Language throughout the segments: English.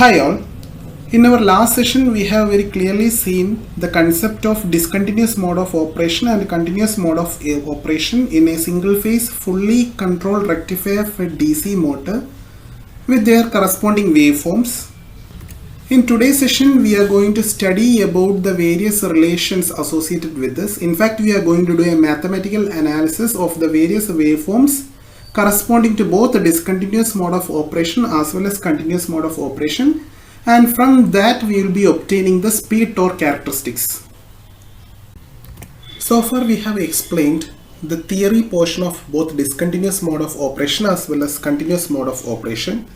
Hi all. In our last session we have very clearly seen the concept of discontinuous mode of operation and continuous mode of operation in a single phase fully controlled rectifier fed DC motor with their corresponding waveforms. In today's session we are going to study about the various relations associated with this. In fact, we are going to do a mathematical analysis of the various waveforms corresponding to both the discontinuous mode of operation as well as continuous mode of operation, and from that we will be obtaining the speed torque characteristics. So far we have explained the theory portion of both discontinuous mode of operation as well as continuous mode of operation.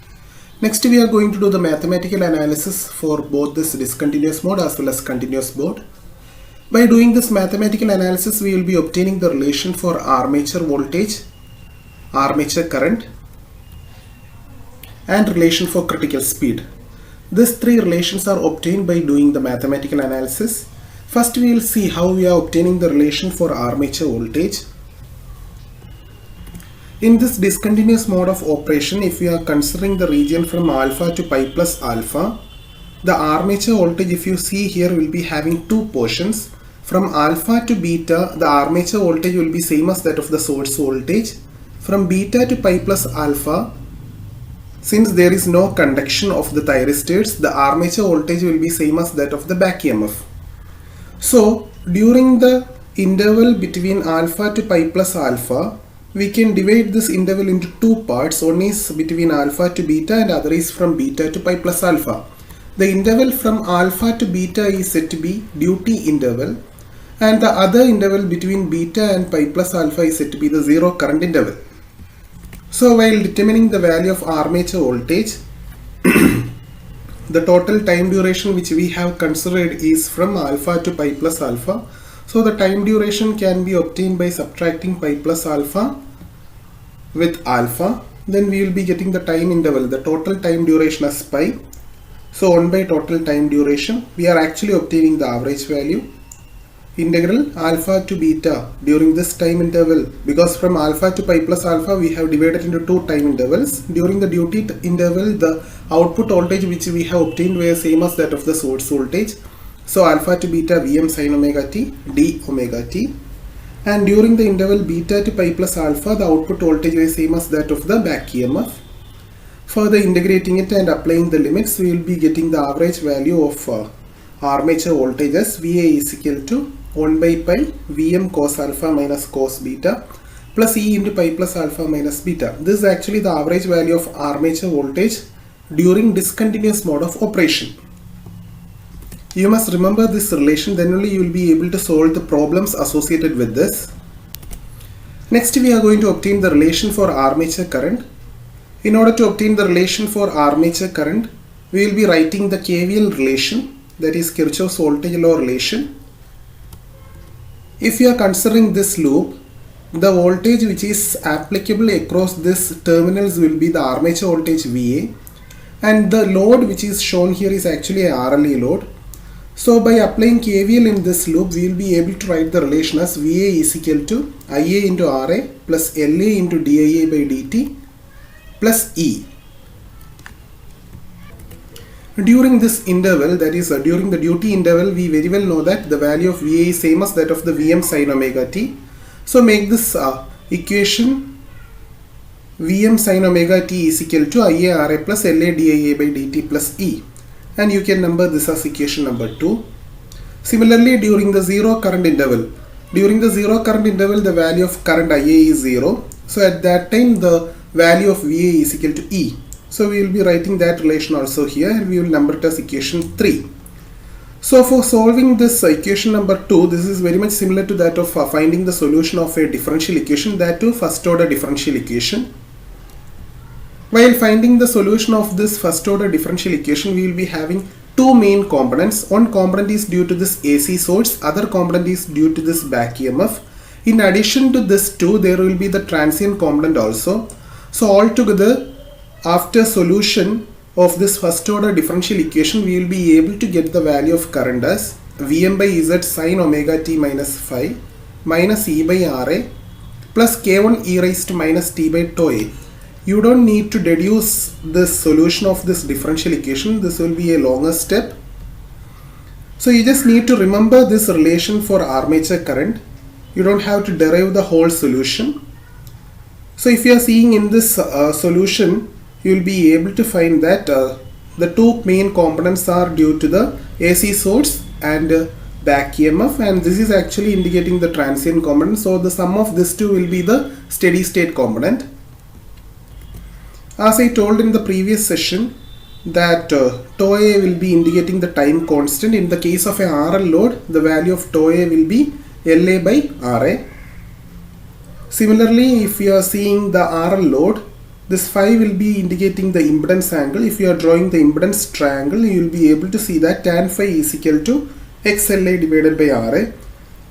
Next we are going to do the mathematical analysis for both this discontinuous mode as well as continuous mode. By doing this mathematical analysis we will be obtaining the relation for armature voltage, armature current, and relation for critical speed. These three relations are obtained by doing the mathematical analysis. First we will see how we are obtaining the relation for armature voltage. In this discontinuous mode of operation, if we are considering the region from alpha to pi plus alpha, the armature voltage, if you see here, will be having two portions. From alpha to beta, the armature voltage will be same as that of the source voltage. From beta to pi plus alpha, since there is no conduction of the thyristors, the armature voltage will be same as that of the back EMF. So during the interval between alpha to pi plus alpha, we can divide this interval into two parts. One is between alpha to beta and other is from beta to pi plus alpha. The interval from alpha to beta is said to be duty interval, and the other interval between beta and pi plus alpha is said to be the zero current interval. So while determining the value of armature voltage, the total time duration which we have considered is from alpha to pi plus alpha. So the time duration can be obtained by subtracting pi plus alpha with alpha. Then we will be getting the time interval, the total time duration as pi. So 1 by total time duration, we are actually obtaining the average value. Integral alpha to beta during this time interval, because from alpha to pi plus alpha we have divided into two time intervals. During the duty interval, the output voltage which we have obtained were same as that of the source voltage. So alpha to beta Vm sin omega t d omega t, and during the interval beta to pi plus alpha, the output voltage was same as that of the back EMF. Further integrating it and applying the limits, we will be getting the average value of armature voltage as Va is equal to 1 by pi Vm cos alpha minus cos beta plus E into pi plus alpha minus beta. This is actually the average value of armature voltage during discontinuous mode of operation. You must remember this relation, then only you will be able to solve the problems associated with this. Next we are going to obtain the relation for armature current. In order to obtain the relation for armature current, we will be writing the KVL relation, that is Kirchhoff's voltage law relation. If you are considering this loop, the voltage which is applicable across these terminals will be the armature voltage VA, and the load which is shown here is actually a RLE load. So by applying KVL in this loop, we will be able to write the relation as VA is equal to IA into RA plus LA into DIA by dt plus E. During this interval, that is during the duty interval, we very well know that the value of VA is same as that of the Vm sin omega t. So make this equation Vm sin omega t is equal to IA RA plus LA DIA by dt plus E, and you can number this as equation number 2. Similarly, during the zero current interval, the value of current IA is 0. So at that time the value of VA is equal to E. So we will be writing that relation also here, and we will number it as equation 3. So for solving this equation number 2, this is very much similar to that of finding the solution of a differential equation, that too first order differential equation. While finding the solution of this first order differential equation, we will be having two main components. One component is due to this AC source, other component is due to this back EMF. In addition to this two, there will be the transient component also. So altogether, after solution of this first order differential equation, we will be able to get the value of current as Vm by Z sin omega t minus phi minus E by Ra plus K1 e raised to minus t by tau A. you don't need to deduce the solution of this differential equation. This will be a longer step. So you just need to remember this relation for armature current. You don't have to derive the whole solution. So if you are seeing in this solution, you will be able to find that the two main components are due to the AC source and back EMF, and this is actually indicating the transient component. So the sum of these two will be the steady state component. As I told in the previous session that tau A will be indicating the time constant. In the case of a RL load, the value of tau A will be LA by RA. Similarly, if you are seeing the RL load, this phi will be indicating the impedance angle. If you are drawing the impedance triangle, you will be able to see that tan phi is equal to XLA divided by RA,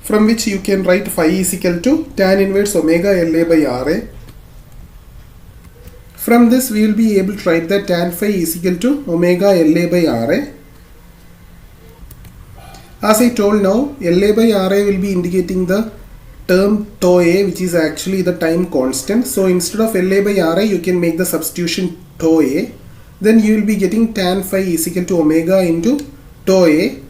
from which you can write phi is equal to tan inverse omega LA by RA. From this, we will be able to write that tan phi is equal to omega LA by RA. As I told now, LA by RA will be indicating the term tau A, which is actually the time constant. So instead of LA by RA, you can make the substitution tau A. Then you will be getting tan phi is equal to omega into tau A.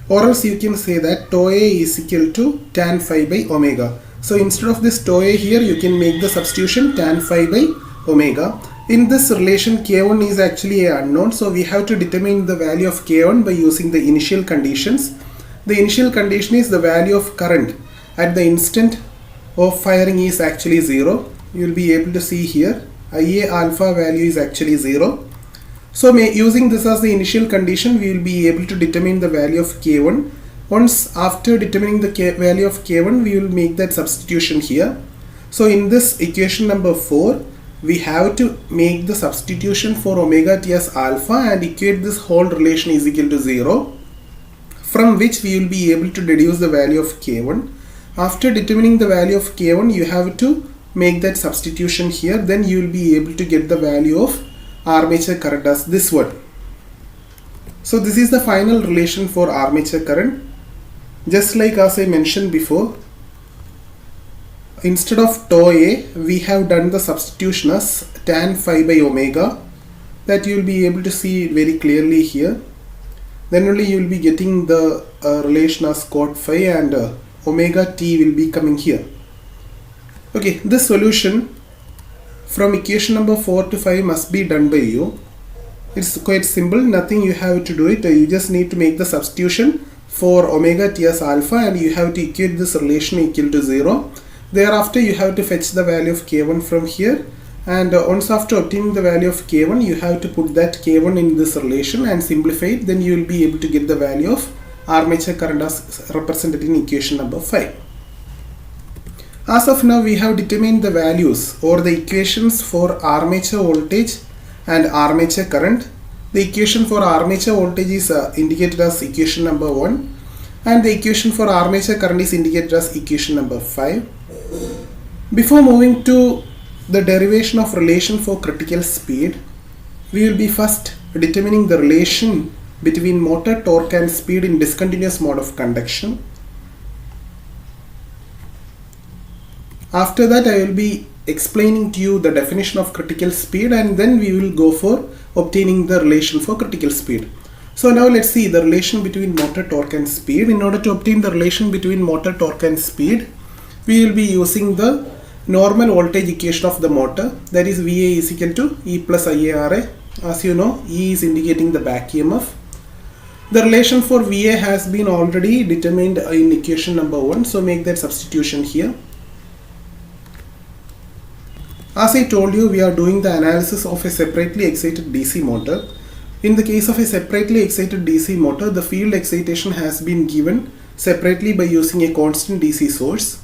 Or else you can say that tau A is equal to tan phi by omega. So instead of this tau A here, you can make the substitution tan phi by omega. In this relation, K1 is actually an unknown. So we have to determine the value of K1 by using the initial conditions. The initial condition is the value of current at the instant of firing is actually 0. You will be able to see here IA alpha value is actually 0. So using this as the initial condition, we will be able to determine the value of K1. Once after determining the value of K1, we will make that substitution here. So in this equation number 4, we have to make the substitution for omega t as alpha and equate this whole relation is equal to 0, from which we will be able to deduce the value of K1. After determining the value of K1, you have to make that substitution here. Then you will be able to get the value of armature current as this one. So this is the final relation for armature current. Just like as I mentioned before, instead of tau A, we have done the substitution as tan phi by omega. That you will be able to see very clearly here. Then only you will be getting the relation as cot phi, and omega t will be coming here. Okay, this solution from equation number 4 to 5 must be done by you. It's quite simple, nothing you have to do it. You just need to make the substitution for omega t as alpha and you have to equate this relation equal to 0. Thereafter you have to fetch the value of K1 from here, and once after obtaining the value of K1, you have to put that K1 in this relation and simplify it. Then you will be able to get the value of armature current as represented in equation number 5. As of now, we have determined the values or the equations for armature voltage and armature current. The equation for armature voltage is indicated as equation number 1, and the equation for armature current is indicated as equation number 5. Before moving to the derivation of relation for critical speed, we will be first determining the relation between motor torque and speed in discontinuous mode of conduction. After that, I will be explaining to you the definition of critical speed, and then we will go for obtaining the relation for critical speed. So now let's see the relation between motor torque and speed. In order to obtain the relation between motor torque and speed, we will be using the normal voltage equation of the motor, that is VA is equal to E plus IARA. As you know, E is indicating the back EMF. The relation for VA has been already determined in equation number 1, so make that substitution here. As I told you, we are doing the analysis of a separately excited DC motor. In the case of a separately excited DC motor, the field excitation has been given separately by using a constant DC source.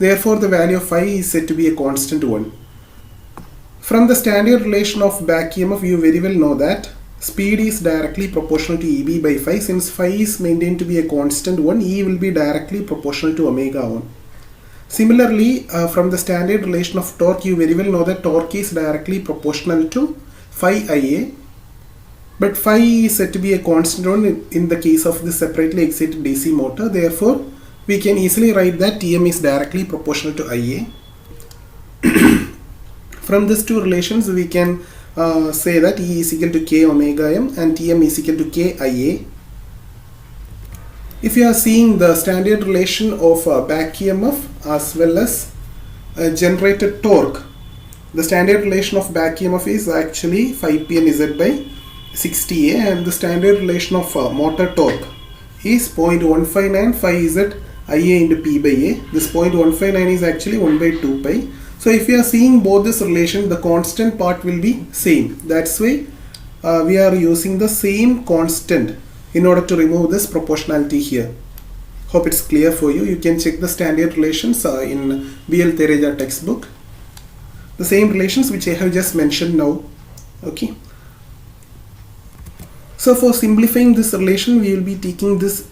Therefore, the value of phi is said to be a constant 1. From the standard relation of back EMF, you very well know that speed is directly proportional to EB by phi. Since phi is maintained to be a constant 1, E will be directly proportional to omega 1. Similarly, from the standard relation of torque, you very well know that torque is directly proportional to phi Ia. But phi is said to be a constant 1 in the case of the separately excited DC motor. Therefore, we can easily write that Tm is directly proportional to Ia. From these two relations we can say that E is equal to K omega m and Tm is equal to K Ia. If you are seeing the standard relation of back EMF as well as generated torque, the standard relation of back EMF is actually 5 PNZ by 60A, and the standard relation of motor torque is 0.159 5Z Ia into P by A. This 0.159 is actually 1 by 2 pi. So if you are seeing both this relation, the constant part will be same. That's why we are using the same constant in order to remove this proportionality here. Hope it's clear for you. You can check the standard relations in BL Thereja textbook. The same relations which I have just mentioned now. Okay. So for simplifying this relation, we will be taking this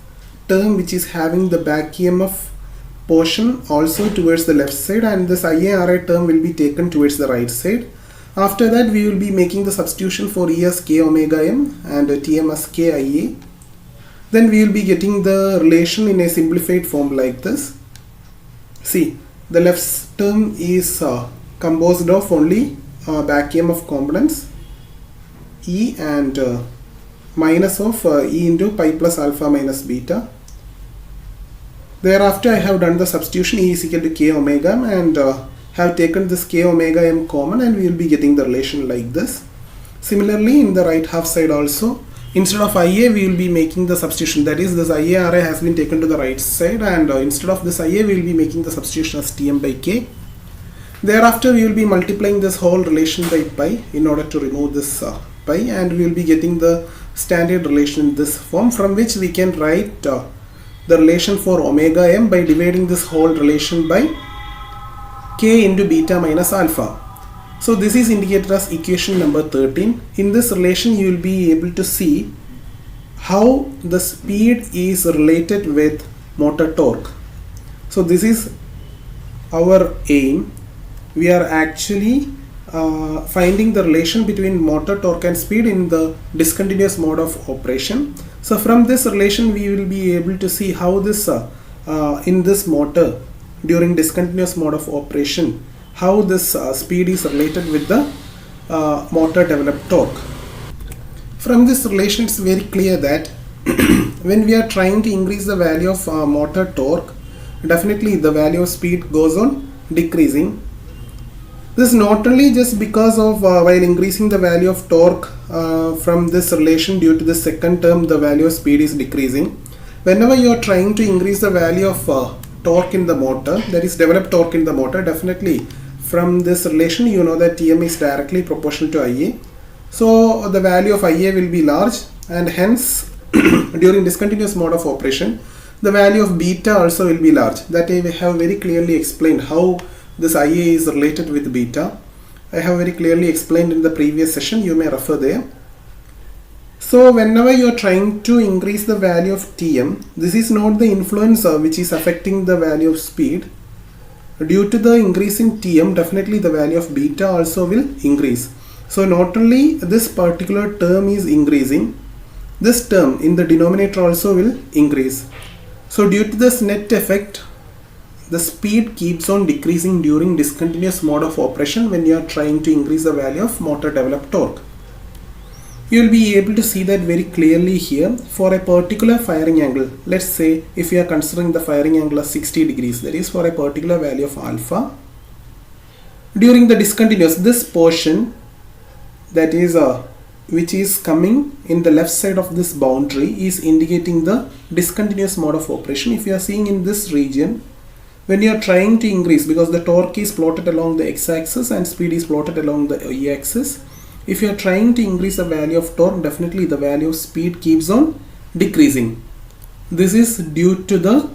term which is having the back EMF portion also towards the left side, and this IARI term will be taken towards the right side. After that, we will be making the substitution for E as K omega m and Tm as K Ia. Then we will be getting the relation in a simplified form like this. See, the left term is composed of only back EMF components E and minus of E into pi plus alpha minus beta. Thereafter, I have done the substitution E is equal to K omega m and have taken this K omega m common, and we will be getting the relation like this. Similarly, in the right half side also, instead of Ia, we will be making the substitution. That is, this IARI has been taken to the right side, and instead of this Ia, we will be making the substitution as Tm by K. Thereafter, we will be multiplying this whole relation by pi in order to remove this pi, and we will be getting the standard relation in this form, from which we can write the relation for omega m by dividing this whole relation by K into beta minus alpha. So this is indicated as equation number 13. In this relation, you will be able to see how the speed is related with motor torque. So this is our aim. We are actually finding the relation between motor torque and speed in the discontinuous mode of operation. So from this relation, we will be able to see how this in this motor during discontinuous mode of operation, how this speed is related with the motor developed torque. From this relation, it's very clear that when we are trying to increase the value of motor torque, definitely the value of speed goes on decreasing. This is not only just because of while increasing the value of torque from this relation, due to the second term the value of speed is decreasing. Whenever you are trying to increase the value of torque in the motor, that is developed torque in the motor, definitely from this relation you know that Tm is directly proportional to Ia. So the value of Ia will be large, and hence during discontinuous mode of operation the value of beta also will be large. That I have very clearly explained how this Ia is related with beta. I have very clearly explained in the previous session, you may refer there. So whenever you are trying to increase the value of Tm, this is not the influencer which is affecting the value of speed. Due to the increase in Tm, definitely the value of beta also will increase. So not only this particular term is increasing, this term in the denominator also will increase. So due to this net effect, the speed keeps on decreasing during discontinuous mode of operation when you are trying to increase the value of motor developed torque. You will be able to see that very clearly here for a particular firing angle. Let's say if you are considering the firing angle as 60 degrees, that is for a particular value of alpha. During the discontinuous, this portion that is which is coming in the left side of this boundary is indicating the discontinuous mode of operation. If you are seeing in this region, when you are trying to increase, because the torque is plotted along the x-axis and speed is plotted along the y-axis, if you are trying to increase the value of torque, definitely the value of speed keeps on decreasing. This is due to the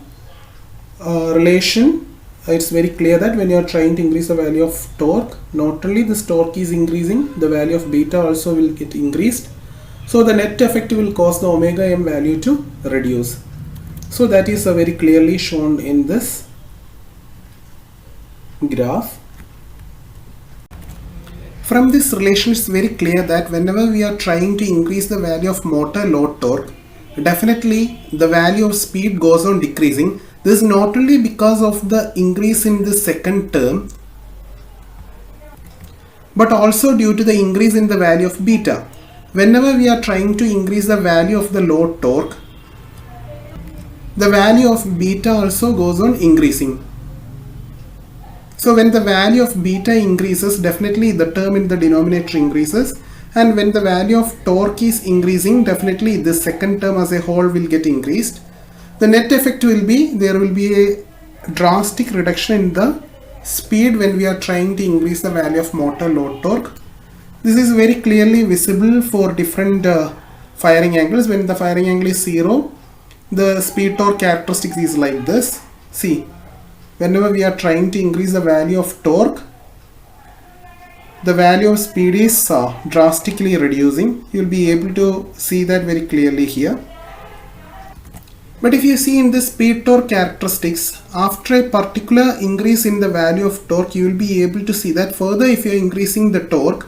relation. It's very clear that when you are trying to increase the value of torque, not only this torque is increasing, the value of beta also will get increased. So the net effect will cause the omega m value to reduce. So that is very clearly shown in this graph. From this relation, it's very clear that whenever we are trying to increase the value of motor load torque, definitely the value of speed goes on decreasing. This is not only because of the increase in the second term, but also due to the increase in the value of beta. Whenever we are trying to increase the value of the load torque, the value of beta also goes on increasing. So when the value of beta increases, definitely the term in the denominator increases, and when the value of torque is increasing, definitely the second term as a whole will get increased. The net effect will be, there will be a drastic reduction in the speed when we are trying to increase the value of motor load torque. This is very clearly visible for different firing angles. When the firing angle is 0, the speed torque characteristics is like this. See, whenever we are trying to increase the value of torque, the value of speed is drastically reducing. You will be able to see that very clearly here. But if you see in the speed torque characteristics, after a particular increase in the value of torque, you will be able to see that further if you are increasing the torque,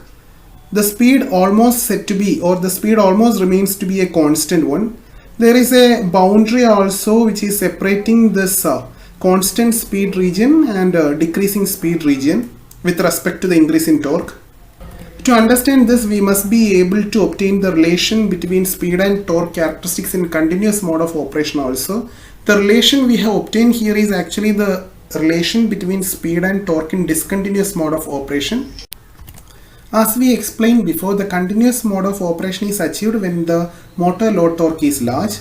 the speed almost set to be, or the speed almost remains to be a constant one. There is a boundary also which is separating this constant speed region and decreasing speed region with respect to the increase in torque. To understand this, we must be able to obtain the relation between speed and torque characteristics in continuous mode of operation also. The relation we have obtained here is actually the relation between speed and torque in discontinuous mode of operation. As we explained before, the continuous mode of operation is achieved when the motor load torque is large.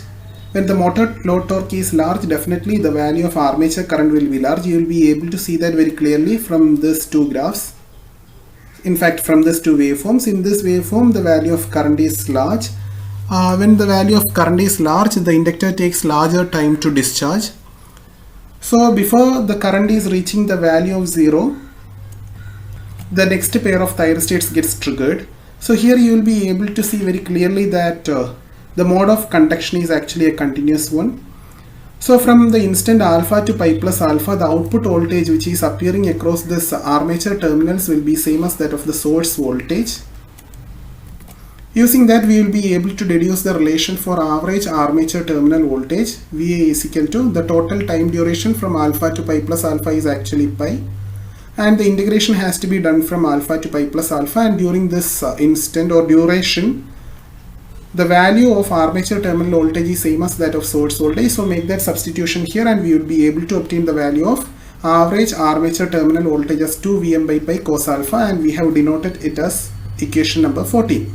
When the motor load torque is large, definitely the value of armature current will be large. You will be able to see that very clearly from these two graphs. In fact, from these two waveforms. In this waveform, the value of current is large. When the value of current is large, the inductor takes larger time to discharge. So before the current is reaching the value of 0, the next pair of thyrostats gets triggered. So here you will be able to see very clearly that the mode of conduction is actually a continuous one. So from the instant alpha to pi plus alpha, the output voltage which is appearing across this armature terminals will be same as that of the source voltage. Using that, we will be able to deduce the relation for average armature terminal voltage. VA is equal to the total time duration from alpha to pi plus alpha is actually pi, and the integration has to be done from alpha to pi plus alpha, and during this instant or duration, the value of armature terminal voltage is same as that of source voltage. So make that substitution here and we will be able to obtain the value of average armature terminal voltage as 2 Vm by pi cos alpha, and we have denoted it as equation number 14.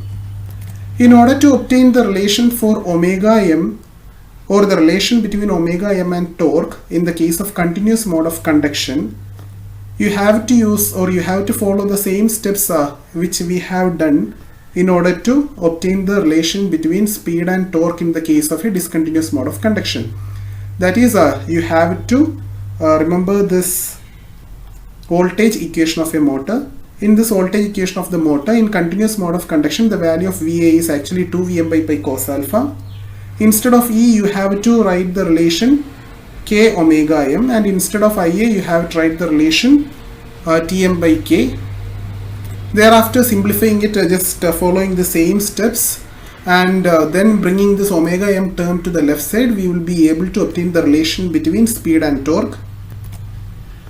In order to obtain the relation for omega m, or the relation between omega m and torque in the case of continuous mode of conduction, you have to use, or you have to follow the same steps which we have done in order to obtain the relation between speed and torque in the case of a discontinuous mode of conduction. That is, you have to remember this voltage equation of a motor. In this voltage equation of the motor, in continuous mode of conduction, the value of VA is actually 2 Vm by pi cos alpha. Instead of E, you have to write the relation K omega m, and instead of IA, you have to write the relation Tm by K. Thereafter, simplifying it, just following the same steps, and then bringing this omega m term to the left side, we will be able to obtain the relation between speed and torque.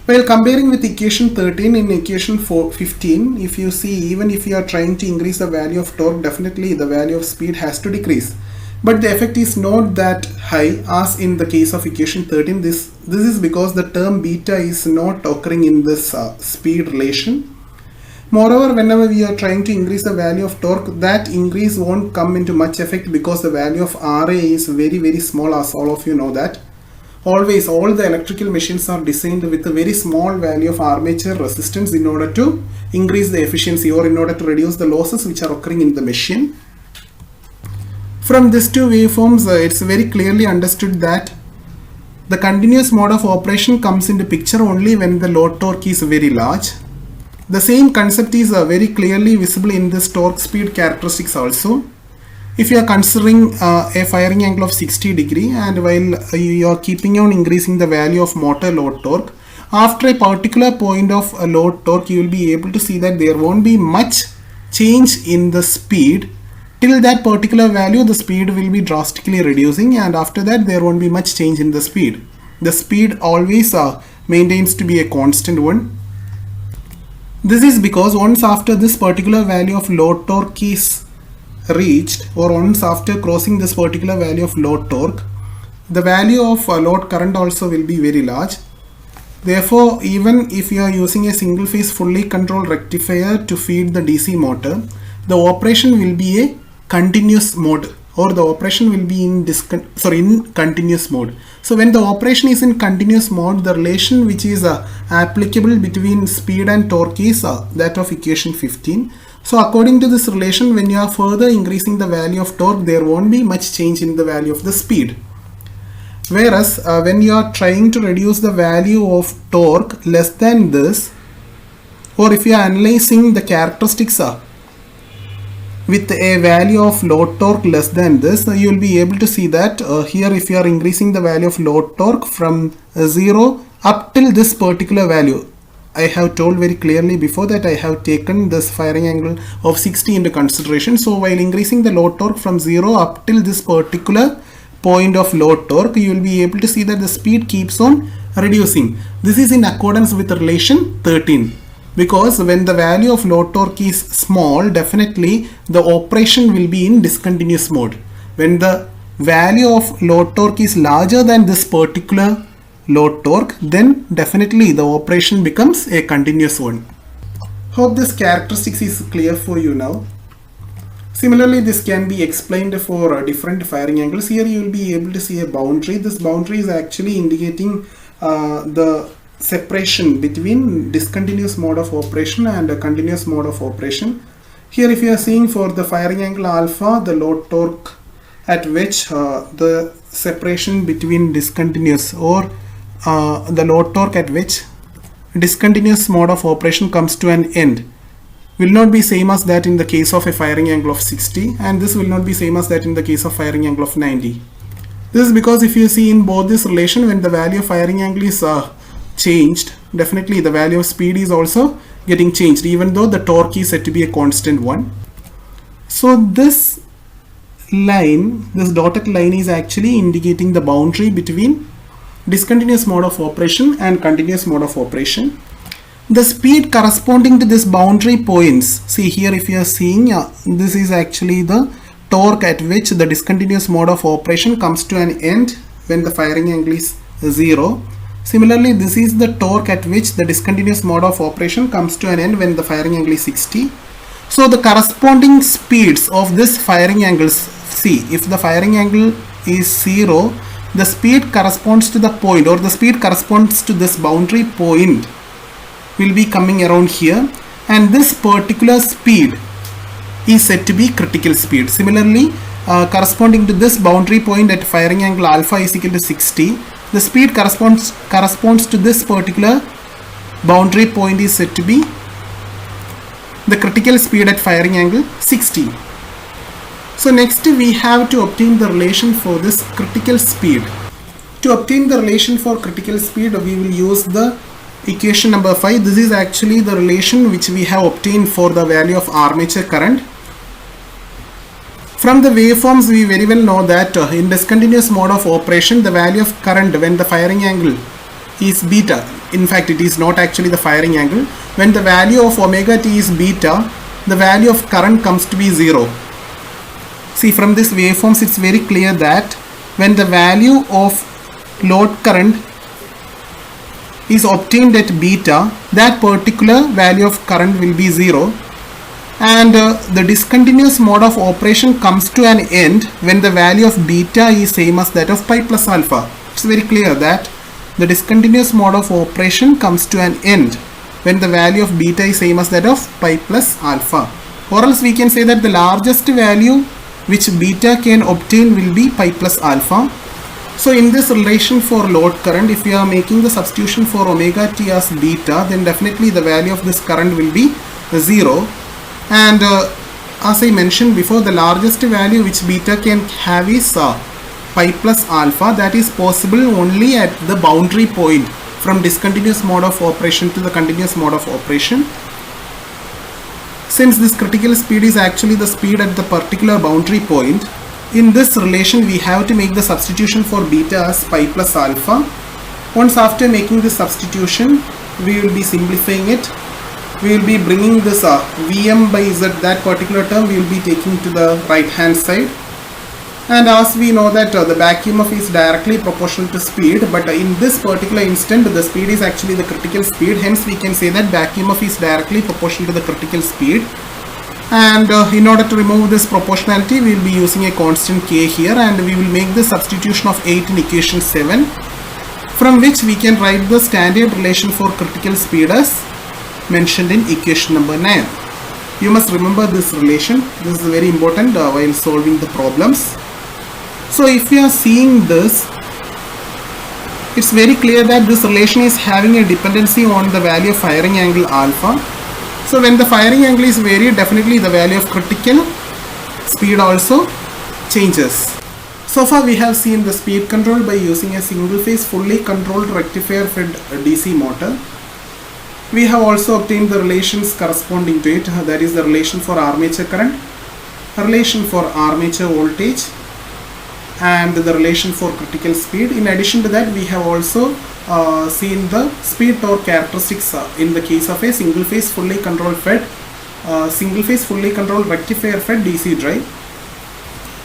While comparing with equation 13, in equation 15, if you see, even if you are trying to increase the value of torque, definitely the value of speed has to decrease. But the effect is not that high as in the case of equation 13. This is because the term beta is not occurring in this speed relation. Moreover, whenever we are trying to increase the value of torque, that increase won't come into much effect because the value of Ra is very, very small, as all of you know that. Always, all the electrical machines are designed with a very small value of armature resistance in order to increase the efficiency, or in order to reduce the losses which are occurring in the machine. From these two waveforms, it's very clearly understood that the continuous mode of operation comes into picture only when the load torque is very large. The same concept is very clearly visible in this torque speed characteristics also. If you are considering a firing angle of 60 degree, and while you are keeping on increasing the value of motor load torque, after a particular point of load torque, you will be able to see that there won't be much change in the speed. Till that particular value, the speed will be drastically reducing, and after that there won't be much change in the speed. The speed always maintains to be a constant one. This is because once after this particular value of load torque is reached, or once after crossing this particular value of load torque, the value of load current also will be very large. Therefore, even if you are using a single phase fully controlled rectifier to feed the DC motor, the operation will be a continuous mode, or the operation will be in continuous mode. So when the operation is in continuous mode, the relation which is applicable between speed and torque is that of equation 15. So according to this relation, when you are further increasing the value of torque, there won't be much change in the value of the speed. Whereas when you are trying to reduce the value of torque less than this, or if you are analyzing the characteristics with a value of load torque less than this, you will be able to see that here if you are increasing the value of load torque from 0 up till this particular value, I have told very clearly before that I have taken this firing angle of 60 into consideration. So while increasing the load torque from 0 up till this particular point of load torque, you will be able to see that the speed keeps on reducing. This is in accordance with relation 13, because when the value of load torque is small, definitely the operation will be in discontinuous mode. When the value of load torque is larger than this particular load torque, then definitely the operation becomes a continuous one. Hope this characteristics is clear for you now. Similarly, this can be explained for different firing angles. Here you will be able to see a boundary. This boundary is actually indicating the separation between discontinuous mode of operation and a continuous mode of operation. Here if you are seeing for the firing angle alpha, the load torque at which the separation between discontinuous, or the load torque at which discontinuous mode of operation comes to an end, will not be same as that in the case of a firing angle of 60, and this will not be same as that in the case of firing angle of 90. This is because if you see in both this relation, when the value of firing angle is changed, definitely the value of speed is also getting changed, even though the torque is said to be a constant one. So this line, this dotted line, is actually indicating the boundary between discontinuous mode of operation and continuous mode of operation. The speed corresponding to this boundary points, see here if you are seeing, this is actually the torque at which the discontinuous mode of operation comes to an end when the firing angle is 0. Similarly, this is the torque at which the discontinuous mode of operation comes to an end when the firing angle is 60. So the corresponding speeds of this firing angles, see if the firing angle is 0, the speed corresponds to the point, or the speed corresponds to this boundary point will be coming around here, and this particular speed is said to be critical speed. Similarly, corresponding to this boundary point at firing angle alpha is equal to 60, the speed corresponds to this particular boundary point is said to be the critical speed at firing angle 60. So next we have to obtain the relation for this critical speed. To obtain the relation for critical speed, we will use the equation number 5. This is actually the relation which we have obtained for the value of armature current. From the waveforms, we very well know that in discontinuous mode of operation, the value of current when the firing angle is beta, in fact it is not actually the firing angle, when the value of omega t is beta, the value of current comes to be 0. See, from this waveforms it's very clear that when the value of load current is obtained at beta, that particular value of current will be 0, and the discontinuous mode of operation comes to an end when the value of beta is same as that of pi plus alpha. It's very clear that the discontinuous mode of operation comes to an end when the value of beta is same as that of pi plus alpha, or else we can say that the largest value which beta can obtain will be pi plus alpha. So in this relation for load current, if you are making the substitution for omega t as beta, then definitely the value of this current will be 0. And as I mentioned before, the largest value which beta can have is pi plus alpha. That is possible only at the boundary point from discontinuous mode of operation to the continuous mode of operation. Since this critical speed is actually the speed at the particular boundary point, in this relation we have to make the substitution for beta as pi plus alpha. Once after making the substitution, we will be simplifying it. we will be bringing this Vm by Z, that particular term we will be taking to the right hand side. And as we know that the back EMF is directly proportional to speed, but in this particular instant the speed is actually the critical speed, hence we can say that back EMF is directly proportional to the critical speed. And in order to remove this proportionality, we will be using a constant k here, and we will make the substitution of 8 in equation 7, from which we can write the standard relation for critical speed as mentioned in equation number 9. You must remember this relation. This is very important while solving the problems. So if we are seeing this, it's very clear that this relation is having a dependency on the value of firing angle alpha. So when the firing angle is varied, definitely the value of critical speed also changes. So far we have seen the speed control by using a single phase fully controlled rectifier fed DC motor. We have also obtained the relations corresponding to it, that is the relation for armature current, relation for armature voltage, and the relation for critical speed. In addition to that, we have also seen the speed torque characteristics in the case of a single phase fully controlled rectifier fed DC drive.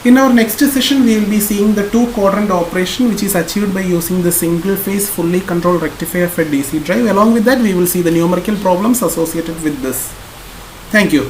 In our next session, we will be seeing the two quadrant operation which is achieved by using the single phase fully controlled rectifier fed DC drive. Along with that, we will see the numerical problems associated with this. Thank you.